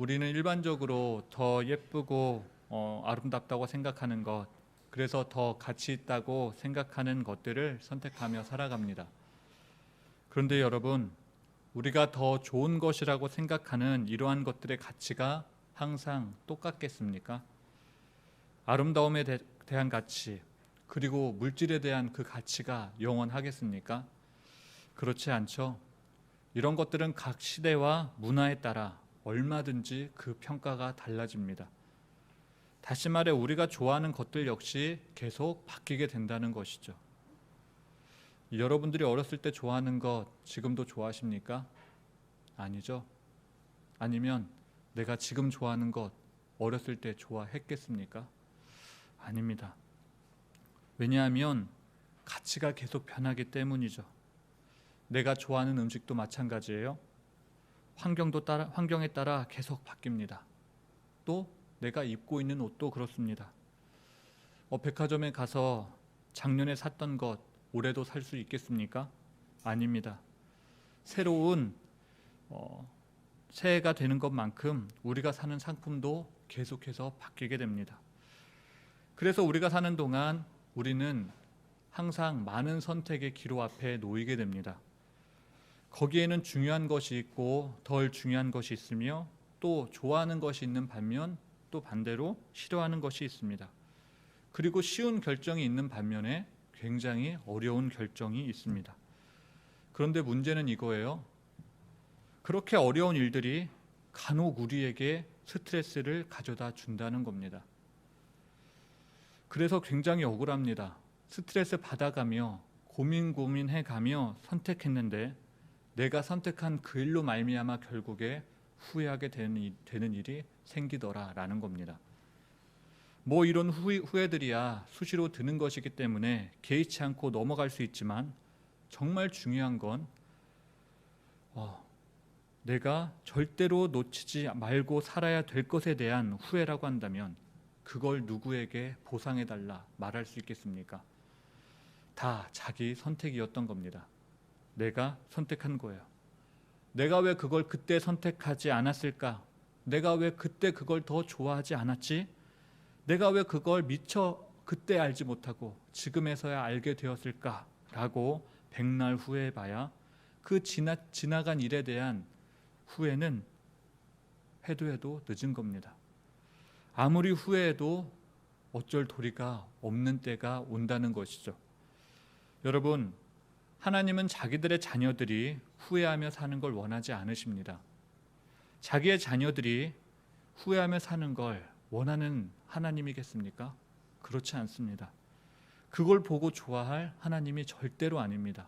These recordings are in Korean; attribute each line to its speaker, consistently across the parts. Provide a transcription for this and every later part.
Speaker 1: 우리는 일반적으로 더 예쁘고 아름답다고 생각하는 것, 그래서 더 가치 있다고 생각하는 것들을 선택하며 살아갑니다. 그런데 여러분, 우리가 더 좋은 것이라고 생각하는 이러한 것들의 가치가 항상 똑같겠습니까? 아름다움에 대한 가치, 그리고 물질에 대한 그 가치가 영원하겠습니까? 그렇지 않죠. 이런 것들은 각 시대와 문화에 따라 얼마든지 그 평가가 달라집니다. 다시 말해 우리가 좋아하는 것들 역시 계속 바뀌게 된다는 것이죠. 여러분들이 어렸을 때 좋아하는 것 지금도 좋아하십니까? 아니죠. 아니면 내가 지금 좋아하는 것 어렸을 때 좋아했겠습니까? 아닙니다. 왜냐하면 가치가 계속 변하기 때문이죠. 내가 좋아하는 음식도 마찬가지예요. 환경에 따라 계속 바뀝니다. 또 내가 입고 있는 옷도 그렇습니다. 백화점에 가서 작년에 샀던 것 올해도 살 수 있겠습니까? 아닙니다. 새로운 새해가 되는 것만큼 우리가 사는 상품도 계속해서 바뀌게 됩니다. 그래서 우리가 사는 동안 우리는 항상 많은 선택의 기로 앞에 놓이게 됩니다. 거기에는 중요한 것이 있고 덜 중요한 것이 있으며 또 좋아하는 것이 있는 반면 또 반대로 싫어하는 것이 있습니다. 그리고 쉬운 결정이 있는 반면에 굉장히 어려운 결정이 있습니다. 그런데 문제는 이거예요. 그렇게 어려운 일들이 간혹 우리에게 스트레스를 가져다 준다는 겁니다. 그래서 굉장히 억울합니다. 스트레스 받아가며 고민해가며 선택했는데 내가 선택한 그 일로 말미암아 결국에 후회하게 되는 일이 생기더라라는 겁니다. 이런 후회들이야 수시로 드는 것이기 때문에 개의치 않고 넘어갈 수 있지만 정말 중요한 건 내가 절대로 놓치지 말고 살아야 될 것에 대한 후회라고 한다면 그걸 누구에게 보상해달라 말할 수 있겠습니까? 다 자기 선택이었던 겁니다. 내가 선택한 거예요. 내가 왜 그걸 그때 선택하지 않았을까? 내가 왜 그때 그걸 더 좋아하지 않았지? 내가 왜 그걸 미처 그때 알지 못하고 지금에서야 알게 되었을까? 라고 백날 후회해봐야 그 지나간 일에 대한 후회는 해도 늦은 겁니다. 아무리 후회해도 어쩔 도리가 없는 때가 온다는 것이죠. 여러분, 하나님은 자기들의 자녀들이 후회하며 사는 걸 원하지 않으십니다. 자기의 자녀들이 후회하며 사는 걸 원하는 하나님이겠습니까? 그렇지 않습니다. 그걸 보고 좋아할 하나님이 절대로 아닙니다.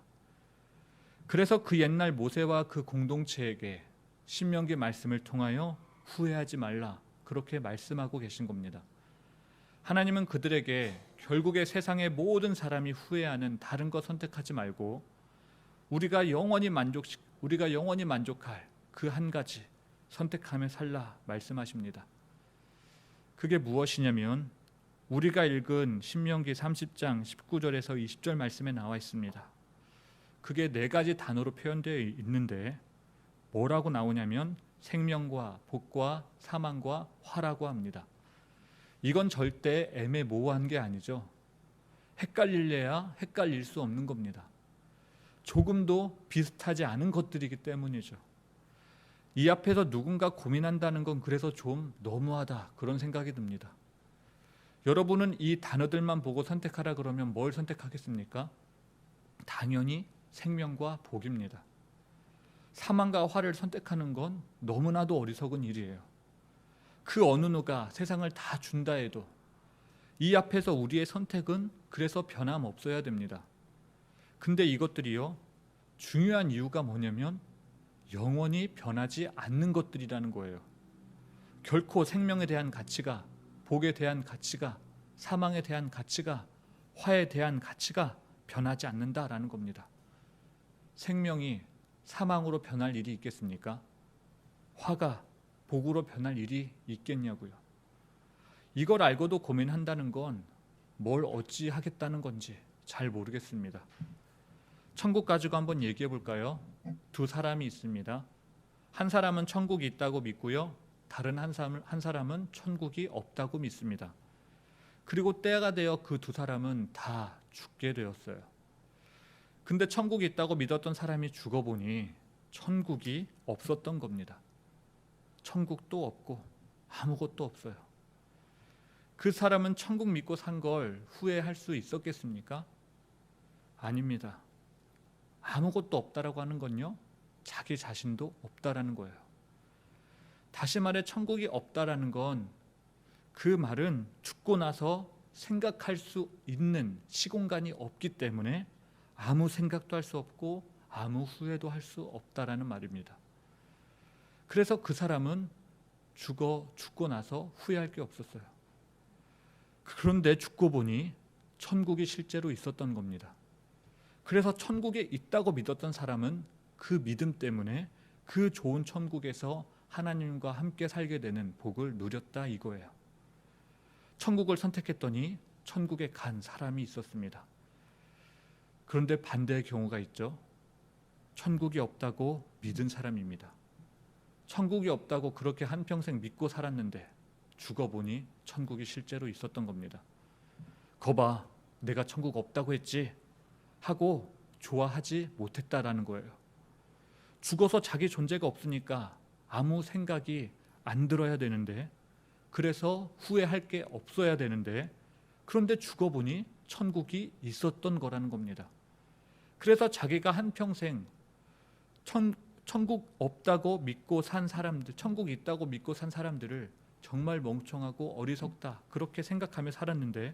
Speaker 1: 그래서 그 옛날 모세와 그 공동체에게 신명기 말씀을 통하여 후회하지 말라 그렇게 말씀하고 계신 겁니다. 하나님은 그들에게 결국에 세상의 모든 사람이 후회하는 다른 것 선택하지 말고 우리가 영원히 만족할 그 한 가지 선택하며 살라 말씀하십니다. 그게 무엇이냐면 우리가 읽은 신명기 30장 19절에서 20절 말씀에 나와 있습니다. 그게 4가지 단어로 표현되어 있는데 뭐라고 나오냐면 생명과 복과 사망과 화라고 합니다. 이건 절대 애매모호한 게 아니죠. 헷갈릴래야 헷갈릴 수 없는 겁니다. 조금도 비슷하지 않은 것들이기 때문이죠. 이 앞에서 누군가 고민한다는 건 그래서 좀 너무하다 그런 생각이 듭니다. 여러분은 이 단어들만 보고 선택하라 그러면 뭘 선택하겠습니까? 당연히 생명과 복입니다. 사망과 화를 선택하는 건 너무나도 어리석은 일이에요. 그 어느 누가 세상을 다 준다 해도 이 앞에서 우리의 선택은 그래서 변함없어야 됩니다. 근데 이것들이요, 중요한 이유가 뭐냐면 영원히 변하지 않는 것들이라는 거예요. 결코 생명에 대한 가치가, 복에 대한 가치가, 사망에 대한 가치가, 화에 대한 가치가 변하지 않는다라는 겁니다. 생명이 사망으로 변할 일이 있겠습니까? 화가 복으로 변할 일이 있겠냐고요. 이걸 알고도 고민한다는 건 뭘 어찌 하겠다는 건지 잘 모르겠습니다. 천국 가지고 한번 얘기해 볼까요? 2 사람이 있습니다. 한 사람은 천국이 있다고 믿고요. 다른 한 사람은 천국이 없다고 믿습니다. 그리고 때가 되어 그 두 사람은 다 죽게 되었어요. 근데 천국이 있다고 믿었던 사람이 죽어보니 천국이 없었던 겁니다. 천국도 없고 아무것도 없어요. 그 사람은 천국 믿고 산 걸 후회할 수 있었겠습니까? 아닙니다. 아무것도 없다라고 하는 건요, 자기 자신도 없다라는 거예요. 다시 말해 천국이 없다라는 건, 그 말은 죽고 나서 생각할 수 있는 시공간이 없기 때문에 아무 생각도 할 수 없고 아무 후회도 할 수 없다라는 말입니다. 그래서 그 사람은 죽고 나서 후회할 게 없었어요. 그런데 죽고 보니 천국이 실제로 있었던 겁니다. 그래서 천국에 있다고 믿었던 사람은 그 믿음 때문에 그 좋은 천국에서 하나님과 함께 살게 되는 복을 누렸다 이거예요. 천국을 선택했더니 천국에 간 사람이 있었습니다. 그런데 반대의 경우가 있죠. 천국이 없다고 믿은 사람입니다. 천국이 없다고 그렇게 한평생 믿고 살았는데 죽어보니 천국이 실제로 있었던 겁니다. 거봐, 내가 천국 없다고 했지 하고 좋아하지 못했다라는 거예요. 죽어서 자기 존재가 없으니까 아무 생각이 안 들어야 되는데, 그래서 후회할 게 없어야 되는데, 그런데 죽어보니 천국이 있었던 거라는 겁니다. 그래서 자기가 한평생 천국 없다고 믿고 산 사람들, 천국 있다고 믿고 산 사람들을 정말 멍청하고 어리석다 그렇게 생각하며 살았는데,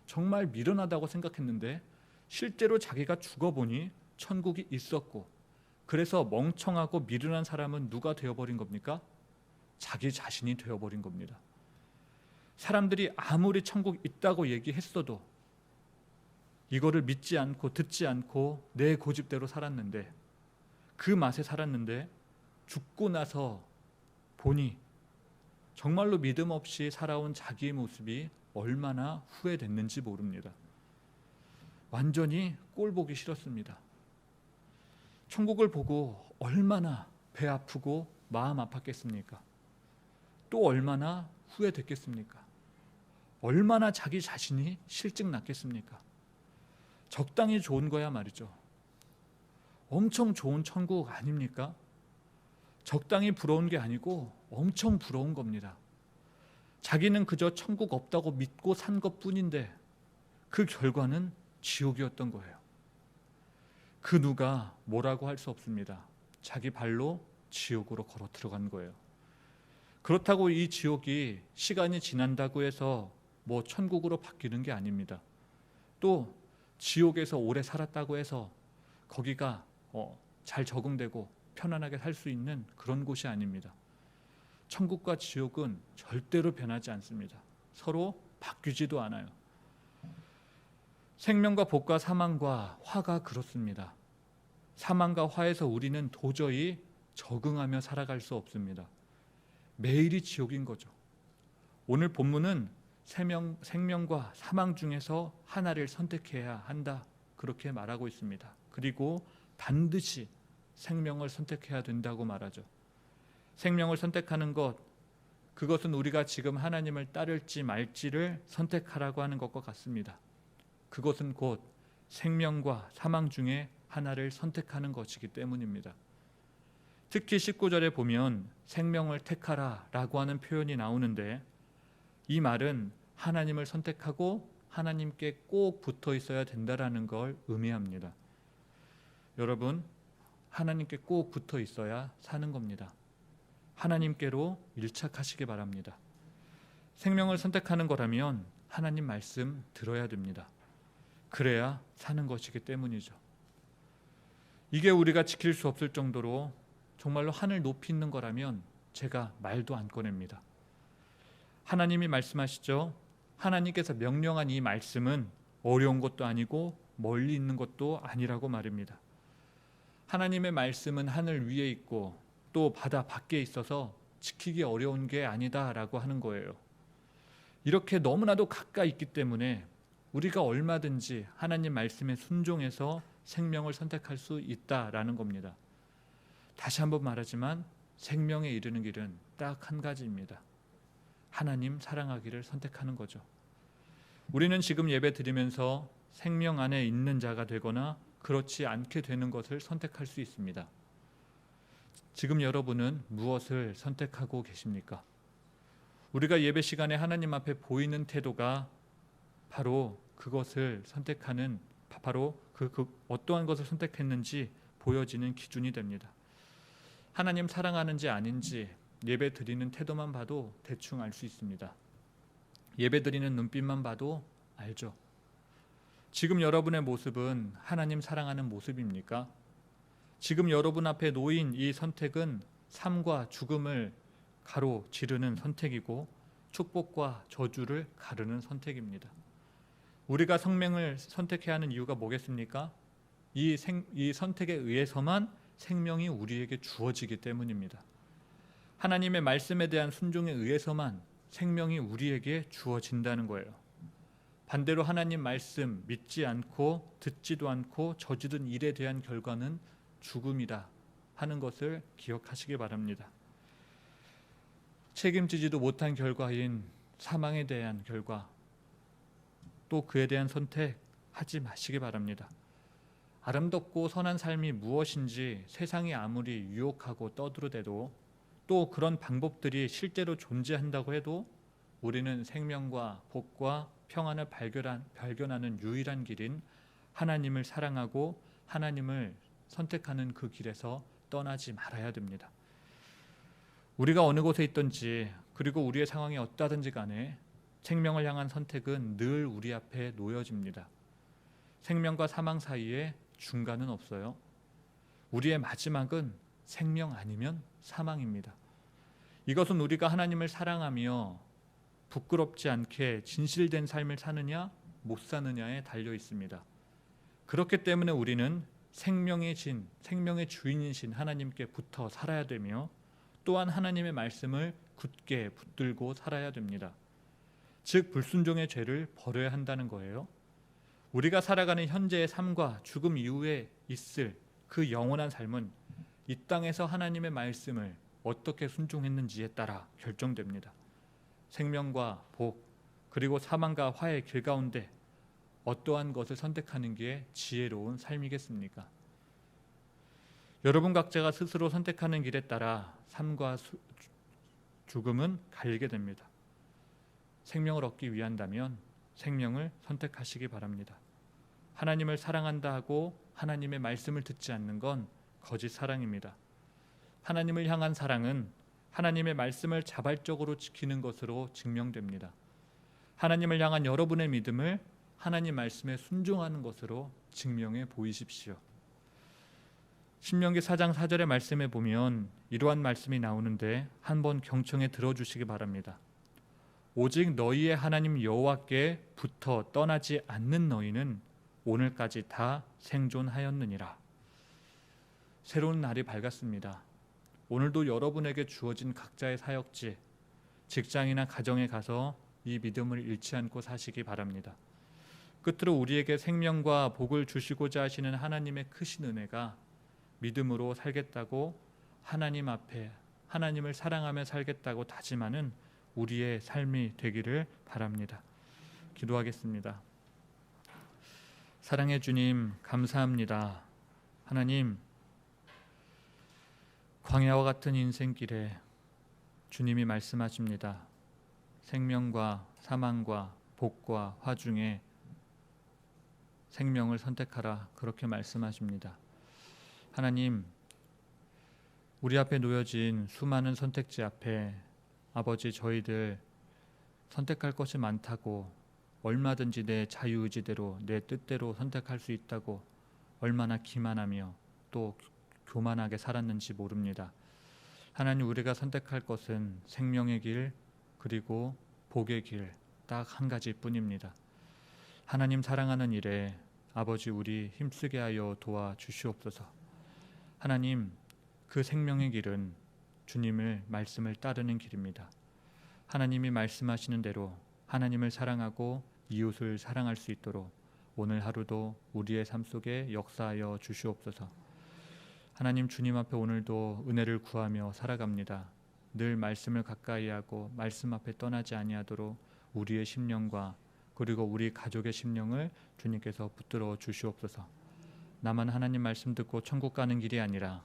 Speaker 1: 정말 미련하다고 생각했는데, 실제로 자기가 죽어보니 천국이 있었고, 그래서 멍청하고 미련한 사람은 누가 되어버린 겁니까? 자기 자신이 되어버린 겁니다. 사람들이 아무리 천국 있다고 얘기했어도 이거를 믿지 않고 듣지 않고 내 고집대로 살았는데, 그 맛에 살았는데, 죽고 나서 보니 정말로 믿음 없이 살아온 자기의 모습이 얼마나 후회됐는지 모릅니다. 완전히 꼴 보기 싫었습니다. 천국을 보고 얼마나 배 아프고 마음 아팠겠습니까? 또 얼마나 후회됐겠습니까? 얼마나 자기 자신이 실증 났겠습니까? 적당히 좋은 거야 말이죠. 엄청 좋은 천국 아닙니까? 적당히 부러운 게 아니고 엄청 부러운 겁니다. 자기는 그저 천국 없다고 믿고 산 것뿐인데 그 결과는 지옥이었던 거예요. 그 누가 뭐라고 할 수 없습니다. 자기 발로 지옥으로 걸어 들어간 거예요. 그렇다고 이 지옥이 시간이 지난다고 해서 뭐 천국으로 바뀌는 게 아닙니다. 또 지옥에서 오래 살았다고 해서 거기가 잘 적응되고 편안하게 살 수 있는 그런 곳이 아닙니다. 천국과 지옥은 절대로 변하지 않습니다. 서로 바뀌지도 않아요. 생명과 복과 사망과 화가 그렇습니다. 사망과 화에서 우리는 도저히 적응하며 살아갈 수 없습니다. 매일이 지옥인 거죠. 오늘 본문은 생명과 사망 중에서 하나를 선택해야 한다 그렇게 말하고 있습니다. 그리고 반드시 생명을 선택해야 된다고 말하죠. 생명을 선택하는 것, 그것은 우리가 지금 하나님을 따를지 말지를 선택하라고 하는 것과 같습니다. 그것은 곧 생명과 사망 중에 하나를 선택하는 것이기 때문입니다. 특히 19절에 보면 생명을 택하라 라고 하는 표현이 나오는데, 이 말은 하나님을 선택하고 하나님께 꼭 붙어 있어야 된다라는 걸 의미합니다. 여러분, 하나님께 꼭 붙어 있어야 사는 겁니다. 하나님께로 밀착하시기 바랍니다. 생명을 선택하는 거라면 하나님 말씀 들어야 됩니다. 그래야 사는 것이기 때문이죠. 이게 우리가 지킬 수 없을 정도로 정말로 하늘 높이 있는 거라면 제가 말도 안 꺼냅니다. 하나님이 말씀하시죠. 하나님께서 명령한 이 말씀은 어려운 것도 아니고 멀리 있는 것도 아니라고 말입니다. 하나님의 말씀은 하늘 위에 있고 또 바다 밖에 있어서 지키기 어려운 게 아니다라고 하는 거예요. 이렇게 너무나도 가까이 있기 때문에 우리가 얼마든지 하나님 말씀에 순종해서 생명을 선택할 수 있다라는 겁니다. 다시 한번 말하지만 생명에 이르는 길은 딱 한 가지입니다. 하나님 사랑하기를 선택하는 거죠. 우리는 지금 예배 드리면서 생명 안에 있는 자가 되거나 그렇지 않게 되는 것을 선택할 수 있습니다. 지금 여러분은 무엇을 선택하고 계십니까? 우리가 예배 시간에 하나님 앞에 보이는 태도가 바로 그것을 선택하는, 바로 어떠한 것을 선택했는지 보여지는 기준이 됩니다. 하나님 사랑하는지 아닌지 예배 드리는 태도만 봐도 대충 알 수 있습니다. 예배 드리는 눈빛만 봐도 알죠. 지금 여러분의 모습은 하나님 사랑하는 모습입니까? 지금 여러분 앞에 놓인 이 선택은 삶과 죽음을 가로지르는 선택이고 축복과 저주를 가르는 선택입니다. 우리가 생명을 선택해야 하는 이유가 뭐겠습니까? 이 선택에 의해서만 생명이 우리에게 주어지기 때문입니다. 하나님의 말씀에 대한 순종에 의해서만 생명이 우리에게 주어진다는 거예요. 반대로 하나님 말씀 믿지 않고 듣지도 않고 저지른 일에 대한 결과는 죽음이다 하는 것을 기억하시기 바랍니다. 책임지지도 못한 결과인 사망에 대한 결과, 또 그에 대한 선택하지 마시기 바랍니다. 아름답고 선한 삶이 무엇인지 세상이 아무리 유혹하고 떠들어대도, 또 그런 방법들이 실제로 존재한다고 해도 우리는 생명과 복과 평안을 발견하는 유일한 길인 하나님을 사랑하고 하나님을 선택하는 그 길에서 떠나지 말아야 됩니다. 우리가 어느 곳에 있든지, 그리고 우리의 상황이 어떠하든지 간에 생명을 향한 선택은 늘 우리 앞에 놓여집니다. 생명과 사망 사이에 중간은 없어요. 우리의 마지막은 생명 아니면 사망입니다. 이것은 우리가 하나님을 사랑하며 부끄럽지 않게 진실된 삶을 사느냐 못 사느냐에 달려 있습니다. 그렇기 때문에 우리는 생명의 주인이신 하나님께 붙어 살아야 되며, 또한 하나님의 말씀을 굳게 붙들고 살아야 됩니다. 즉 불순종의 죄를 버려야 한다는 거예요. 우리가 살아가는 현재의 삶과 죽음 이후에 있을 그 영원한 삶은 이 땅에서 하나님의 말씀을 어떻게 순종했는지에 따라 결정됩니다. 생명과 복, 그리고 사망과 화의 길 가운데 어떠한 것을 선택하는 게 지혜로운 삶이겠습니까? 여러분 각자가 스스로 선택하는 길에 따라 삶과 죽음은 갈리게 됩니다. 생명을 얻기 위한다면 생명을 선택하시기 바랍니다. 하나님을 사랑한다 하고 하나님의 말씀을 듣지 않는 건 거짓 사랑입니다. 하나님을 향한 사랑은 하나님의 말씀을 자발적으로 지키는 것으로 증명됩니다. 하나님을 향한 여러분의 믿음을 하나님 말씀에 순종하는 것으로 증명해 보이십시오. 신명기 4장 4절의 말씀에 보면 이러한 말씀이 나오는데 한번 경청해 들어주시기 바랍니다. 오직 너희의 하나님 여호와께 붙어 떠나지 않는 너희는 오늘까지 다 생존하였느니라. 새로운 날이 밝았습니다. 오늘도 여러분에게 주어진 각자의 사역지, 직장이나 가정에 가서 이 믿음을 잃지 않고 사시기 바랍니다. 끝으로 우리에게 생명과 복을 주시고자 하시는 하나님의 크신 은혜가 믿음으로 살겠다고, 하나님 앞에 하나님을 사랑하며 살겠다고 다짐하는 우리의 삶이 되기를 바랍니다. 기도하겠습니다. 사랑의 주님, 감사합니다. 하나님, 광야와 같은 인생길에 주님이 말씀하십니다. 생명과 사망과 복과 화 중에 생명을 선택하라, 그렇게 말씀하십니다. 하나님, 우리 앞에 놓여진 수많은 선택지 앞에 아버지, 저희들 선택할 것이 많다고, 얼마든지 내 자유의지대로 내 뜻대로 선택할 수 있다고 얼마나 기만하며 또 교만하게 살았는지 모릅니다. 하나님, 우리가 선택할 것은 생명의 길, 그리고 복의 길, 딱 한 가지뿐입니다. 하나님 사랑하는 일에 아버지, 우리 힘쓰게 하여 도와주시옵소서. 하나님, 그 생명의 길은 주님의 말씀을 따르는 길입니다. 하나님이 말씀하시는 대로 하나님을 사랑하고 이웃을 사랑할 수 있도록 오늘 하루도 우리의 삶 속에 역사하여 주시옵소서. 하나님 주님 앞에 오늘도 은혜를 구하며 살아갑니다. 늘 말씀을 가까이 하고 말씀 앞에 떠나지 아니하도록 우리의 심령과 그리고 우리 가족의 심령을 주님께서 붙들어 주시옵소서. 나만 하나님 말씀 듣고 천국 가는 길이 아니라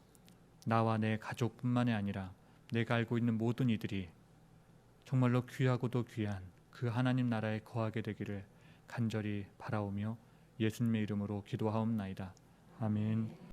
Speaker 1: 나와 내 가족뿐만이 아니라 내가 알고 있는 모든 이들이 정말로 귀하고도 귀한 그 하나님 나라에 거하게 되기를 간절히 바라오며 예수님의 이름으로 기도하옵나이다. 아멘.